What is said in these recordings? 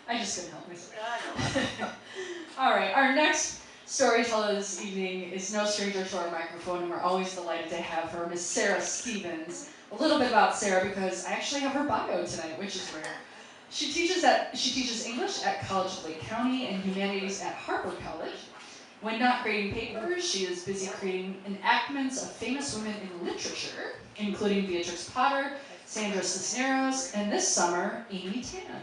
I just couldn't help myself. All right, our next storyteller this evening is no stranger to our microphone, and we're always delighted to have her, Miss Sara Stevens. A little bit about Sara because I actually have her bio tonight, which is rare. She teaches English at College of Lake County and Humanities at Harper College. When not grading papers, she is busy creating enactments of famous women in literature, including Beatrix Potter, Sandra Cisneros, and this summer, Amy Tan.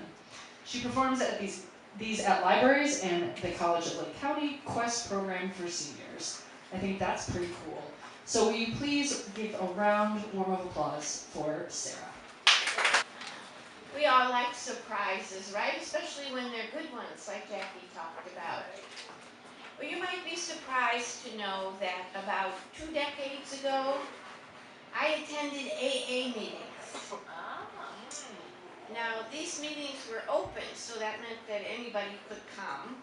She performs at these at libraries and the College of Lake County Quest program for seniors. I think that's pretty cool. So will you please give a round warm of applause for Sara. We all like surprises, right? Especially when they're good ones, like Jackie talked about. Well, you might be surprised to know that about 2 decades ago, I attended AA meetings. Now, these meetings were open, so that meant that anybody could come.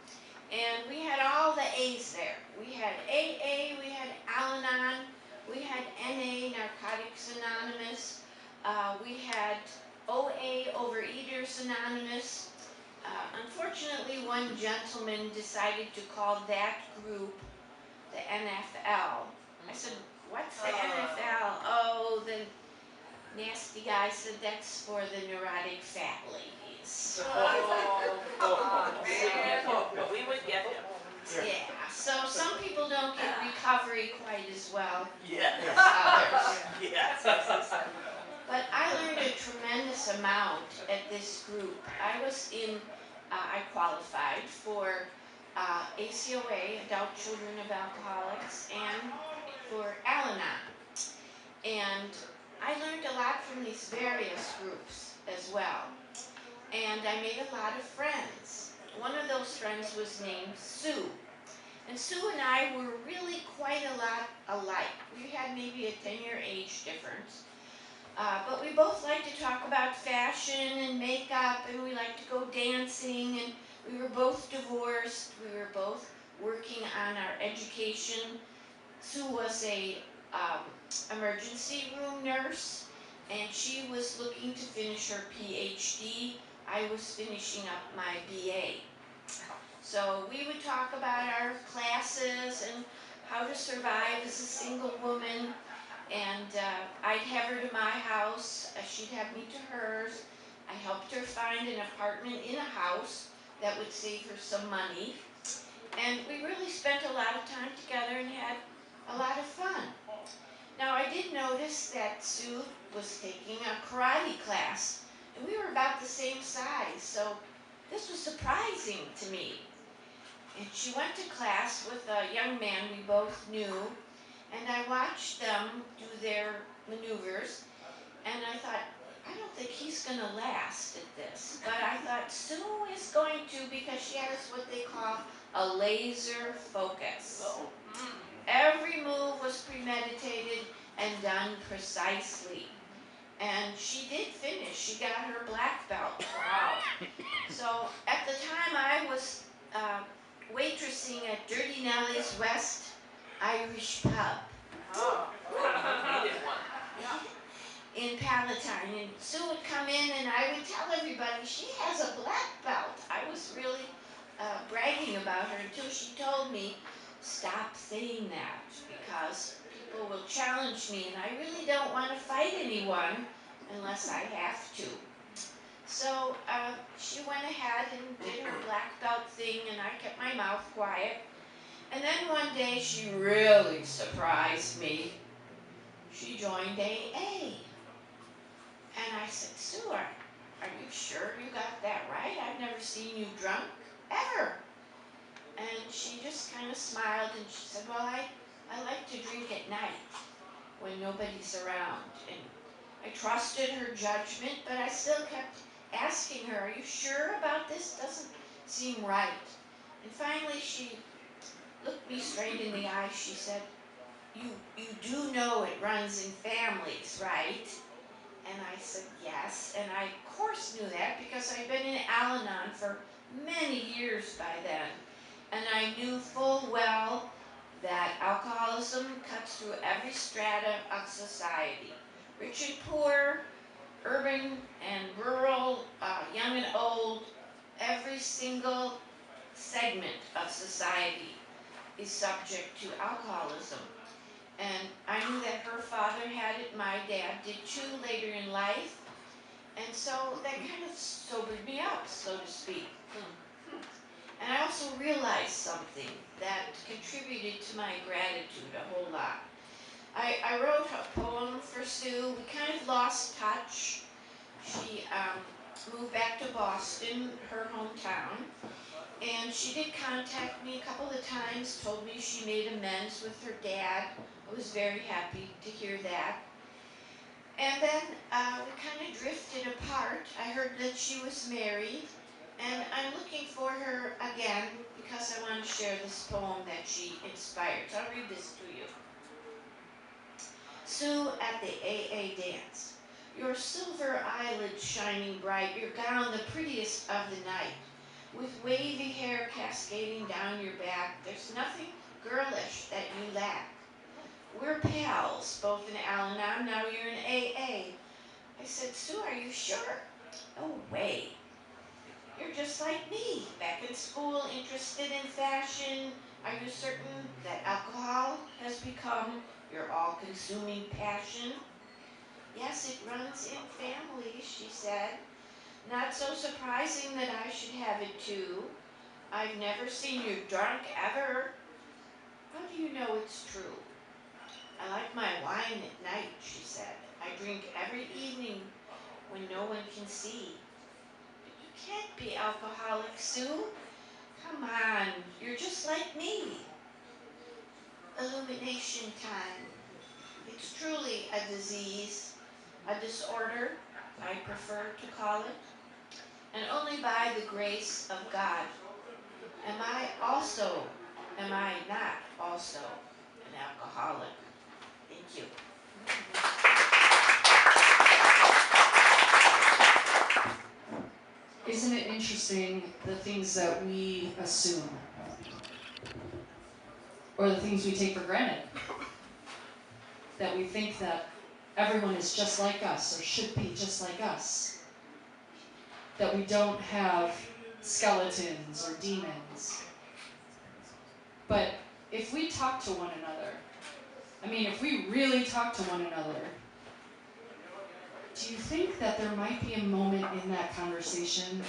And we had all the A's there. We had AA, we had Al-Anon, we had NA, Narcotics Anonymous, we had OA, Overeaters Anonymous. Unfortunately, one gentleman decided to call that group the NFL. I said, what's the NFL? Oh, the nasty guy said that's for the neurotic fat ladies. We would get him. Yeah, so some people don't get recovery quite as well Yes. as others. Yes. But I learned a tremendous amount at this group. I qualified for ACOA, Adult Children of Alcoholics, and for Al-Anon. And I learned a lot from these various groups as well. And I made a lot of friends. One of those friends was named Sue. And Sue and I were really quite a lot alike. We had maybe a 10-year age difference. But we both like to talk about fashion and makeup, and we like to go dancing, and we were both divorced. We were both working on our education. Sue was a emergency room nurse, and she was looking to finish her PhD. I was finishing up my BA. So we would talk about our classes and how to survive as a single woman. And I'd have her to my house, she'd have me to hers. I helped her find an apartment in a house that would save her some money. And we really spent a lot of time together and had a lot of fun. Now, I did notice that Sue was taking a karate class, and we were about the same size, so this was surprising to me. And she went to class with a young man we both knew, and I watched them do their maneuvers, and I thought, I don't think he's going to last at this. But I thought Sue is going to, because she has what they call a laser focus. Every move was premeditated and done precisely. And she did finish. She got her black belt. Wow. So at the time I was waitressing at Dirty Nelly's West Irish Pub. In Palatine, and Sue would come in and I would tell everybody she has a black belt. I was really bragging about her until she told me, stop saying that because people will challenge me and I really don't want to fight anyone unless I have to. So she went ahead and did her black belt thing and I kept my mouth quiet. And then one day she really surprised me. She joined AA. And I said, Sue, are you sure you got that right? I've never seen you drunk, ever. And she just kind of smiled and she said, well, I like to drink at night when nobody's around. And I trusted her judgment, but I still kept asking her, are you sure about this? Doesn't seem right. And finally she looked me straight in the eye. She said, you do know it runs in families, right? And I said, yes. And I, of course, knew that because I'd been in Al-Anon for many years by then. And I knew full well that alcoholism cuts through every strata of society. Rich and poor, urban and rural, young and old, every single segment of society is subject to alcoholism. And I knew that her father had it, my dad did too later in life. And so that kind of sobered me up, so to speak. And I also realized something that contributed to my gratitude a whole lot. I wrote a poem for Sue. We kind of lost touch. She moved back to Boston, her hometown, and she did contact me a couple of times, told me she made amends with her dad. I was very happy to hear that. And then we kind of drifted apart. I heard that she was married, and I'm looking for her again because I want to share this poem that she inspired. So I'll read this to you. Sue at the AA dance. Your silver eyelids shining bright, your gown the prettiest of the night. With wavy hair cascading down your back, there's nothing girlish that you lack. We're pals, both in Al-Anon, now you're in AA. I said, Sue, are you sure? No way. You're just like me, back in school, interested in fashion. Are you certain that alcohol has become your all-consuming passion? Yes, it runs in families, she said. Not so surprising that I should have it too. I've never seen you drunk ever. How do you know it's true? I like my wine at night, she said. I drink every evening when no one can see. But you can't be alcoholic, Sue. Come on, you're just like me. Illumination time. It's truly a disease, a disorder, I prefer to call it, and only by the grace of God am I not also an alcoholic. Thank you. Isn't it interesting the things that we assume? Or the things we take for granted? That we think that everyone is just like us or should be just like us. That we don't have skeletons or demons. But if we talk to one another, if we really talk to one another, do you think that there might be a moment in that conversation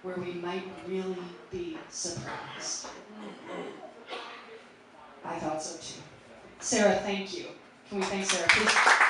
where we might really be surprised? I thought so too. Sara, thank you. Can we thank Sara, please?